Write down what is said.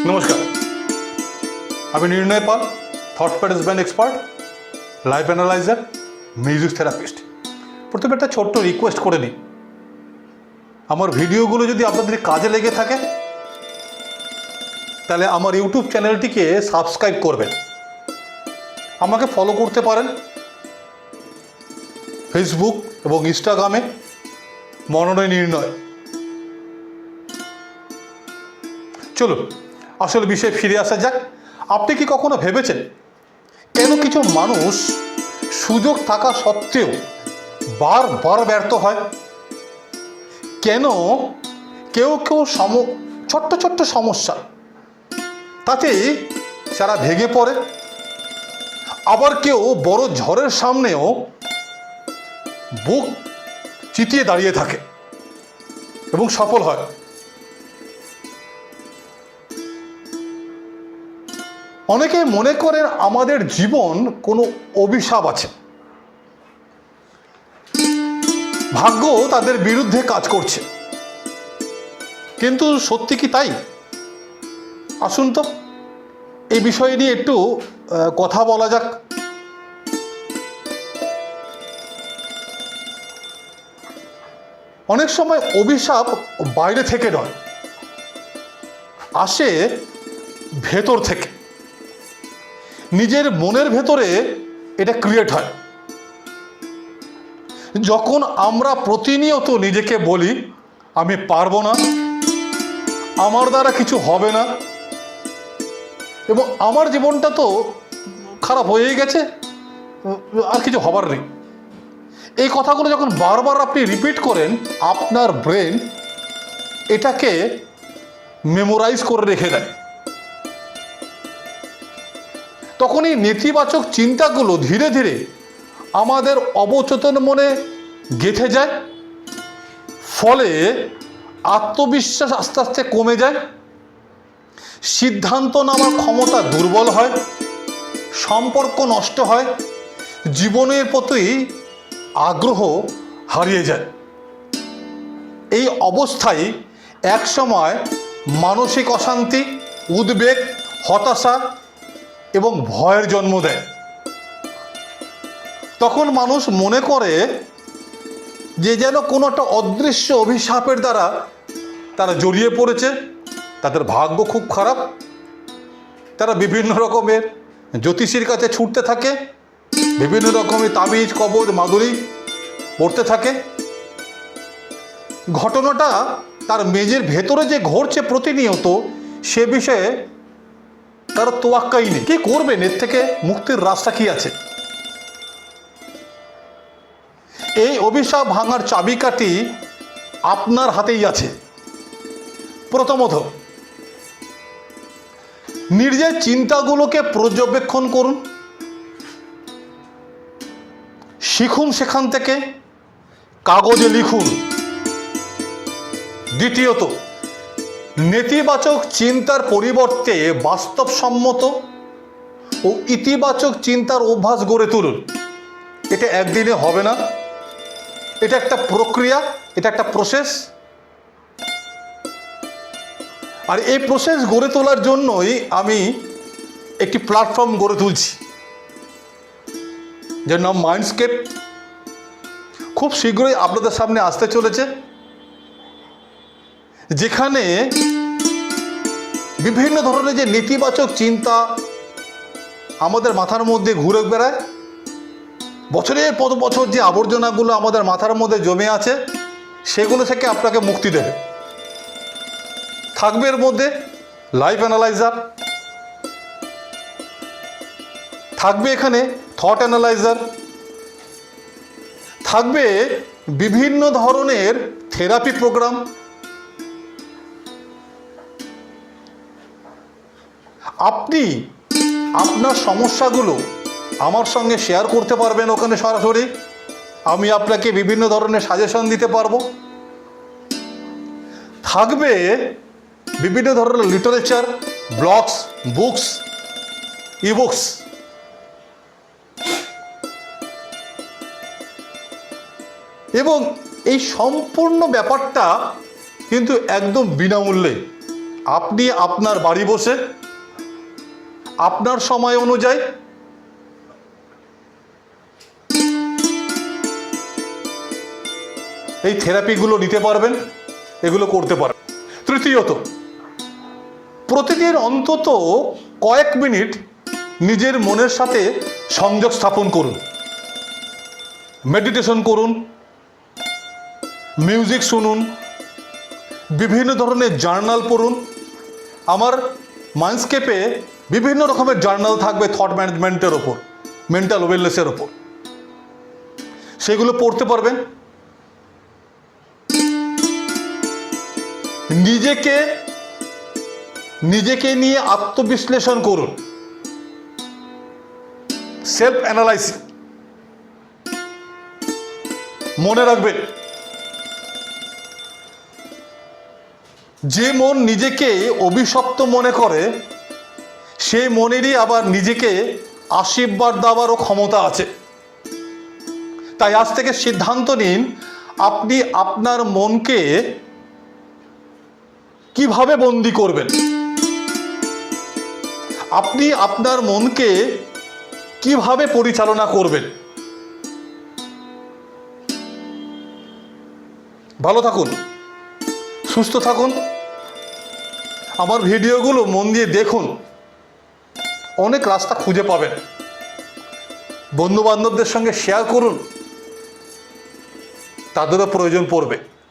নমস্কার, আমি Nirnay Pal, thought management expert, life analyser, music therapist. প্রথমে একটা ছোট্ট রিকোয়েস্ট করে নিই, আমার ভিডিওগুলো যদি আপনাদের কাজে লেগে থাকে তাহলে আমার ইউটিউব চ্যানেলটিকে সাবস্ক্রাইব করবেন, আমাকে ফলো করতে পারেন ফেসবুক এবং ইনস্টাগ্রামে মননে নির্ণয়। চলুন আসল বিষয়ে ফিরে আসা যাক। আপনি কি কখনো ভেবেছেন কেন কিছু মানুষ সুযোগ থাকা সত্ত্বেও বারবার ব্যর্থ হয়? কেন কেউ কেউ ছোট্ট ছোট্ট সমস্যা তাতেই যারা ভেঙে পড়ে, আবার কেউ বড় ঝড়ের সামনেও বুক চিতিয়ে দাঁড়িয়ে থাকে এবং সফল হয়? অনেকে মনে করেন আমাদের জীবন কোনো অভিশাপ আছে, ভাগ্য তাদের বিরুদ্ধে কাজ করছে। কিন্তু সত্যি কি তাই? আসুন তো এই বিষয় নিয়ে একটু কথা বলা যাক। অনেক সময় অভিশাপ বাইরে থেকে নয়, আসে ভেতর থেকে। নিজের মনের ভেতরে এটা ক্রিয়েট হয় যখন আমরা প্রতিনিয়ত নিজেকে বলি আমি পারবো না, আমার দ্বারা কিছু হবে না, এবং আমার জীবনটা তো খারাপ হয়েই গেছে, আর কিছু হবার নেই। এই কথাগুলো যখন বারবার আপনি রিপিট করেন, আপনার ব্রেন এটাকে মেমোরাইজ করে রেখে দেয়। তখন এই নেতিবাচক চিন্তাগুলো ধীরে ধীরে আমাদের অবচেতন মনে গেঁথে যায়, ফলে আত্মবিশ্বাস আস্তে আস্তে কমে যায়, সিদ্ধান্ত নেওয়ার ক্ষমতা দুর্বল হয়, সম্পর্ক নষ্ট হয়, জীবনের প্রতি আগ্রহ হারিয়ে যায়। এই অবস্থায় একসময় মানসিক অশান্তি, উদ্বেগ, হতাশা এবং ভয়ের জন্ম দেয়। তখন মানুষ মনে করে যে যেন কোনো একটা অদৃশ্য অভিশাপের দ্বারা তারা জড়িয়ে পড়েছে, তাদের ভাগ্য খুব খারাপ। তারা বিভিন্ন রকমের জ্যোতিষীর কাছে ছুটতে থাকে, বিভিন্ন রকমের তাবিজ, কবজ, মাদুরি পড়তে থাকে। ঘটনাটা তার মেজের ভেতরে যে ঘটছে প্রতিনিয়ত, সে বিষয়ে তার তোয়াক্কাই নেই। কি করবেন? এর থেকে মুক্তির রাস্তা কি আছে? এই অভিশাপ ভাঙার চাবিকাঠি আপনার হাতেই আছে। প্রথমত, নিজের চিন্তাগুলোকে পর্যবেক্ষণ করুন, শিখুন সেখান থেকে, কাগজে লিখুন। দ্বিতীয়ত, নেতিবাচক চিন্তার পরিবর্তে বাস্তবসম্মত ও ইতিবাচক চিন্তার অভ্যাস গড়ে তুলুন। এটা একদিনে হবে না, এটা একটা প্রক্রিয়া, এটা একটা প্রসেস। আর এই প্রসেস গড়ে তোলার জন্যই আমি একটি প্ল্যাটফর্ম গড়ে তুলছি, যার নাম মাইন্ডস্কেপ। খুব শীঘ্রই আপনাদের সামনে আসতে চলেছে, যেখানে বিভিন্ন ধরনের যে নেতিবাচক চিন্তা আমাদের মাথার মধ্যে ঘুরে বেড়ায়, বছরের পর বছর যে আবর্জনাগুলো আমাদের মাথার মধ্যে জমে আছে, সেগুলো থেকে আপনাকে মুক্তি দেবে। থাকবে এর মধ্যে লাইফ অ্যানালাইজার, থাকবে এখানে থট অ্যানালাইজার, থাকবে বিভিন্ন ধরনের থেরাপি প্রোগ্রাম। আপনি আপনার সমস্যাগুলো আমার সঙ্গে শেয়ার করতে পারবেন ওখানে সরাসরি। আমি আপনাকে বিভিন্ন ধরনের সাজেশন দিতে পারবো। থাকবে বিভিন্ন ধরনের লিটারেচার, ব্লগস, বুকস, ইবুকস। এবং এই সম্পূর্ণ ব্যাপারটা কিন্তু একদম বিনামূল্যে আপনি আপনার বাড়ি বসে আপনার সময় অনুযায়ী এই থেরাপিগুলো নিতে পারবেন, এগুলো করতে পারবেন। তৃতীয়ত, প্রতিদিন অন্তত কয়েক মিনিট নিজের মনের সাথে সংযোগ স্থাপন করুন। মেডিটেশন করুন, মিউজিক শুনুন, বিভিন্ন ধরনের জার্নাল পড়ুন। আমার মাইন্ডস্কেপে বিভিন্ন রকমের জার্নাল থাকবে থট ম্যানেজমেন্টের ওপর, মেন্টাল ওয়েলনেসের ওপর, সেগুলো পড়তে পারবেন। নিজেকে নিয়ে আত্মবিশ্লেষণ করুন, সেলফ অ্যানালাইসিস। মনে রাখবেন, যে মন নিজেকে অভিশপ্ত মনে করে সে মনেরই আবার নিজেকে আশীর্বাদ দেওয়ারও ক্ষমতা আছে। তাই আজ থেকে সিদ্ধান্ত নিন, আপনি আপনার মনকে কিভাবে বন্দি করবেন, আপনি আপনার মনকে কিভাবে পরিচালনা করবেন। ভালো থাকুন, সুস্থ থাকুন, আমার ভিডিওগুলো মন দিয়ে দেখুন, অনেক রাস্তা খুঁজে পাবেন। বন্ধু বান্ধবদের সঙ্গে শেয়ার করুন, তাদেরও প্রয়োজন পড়বে।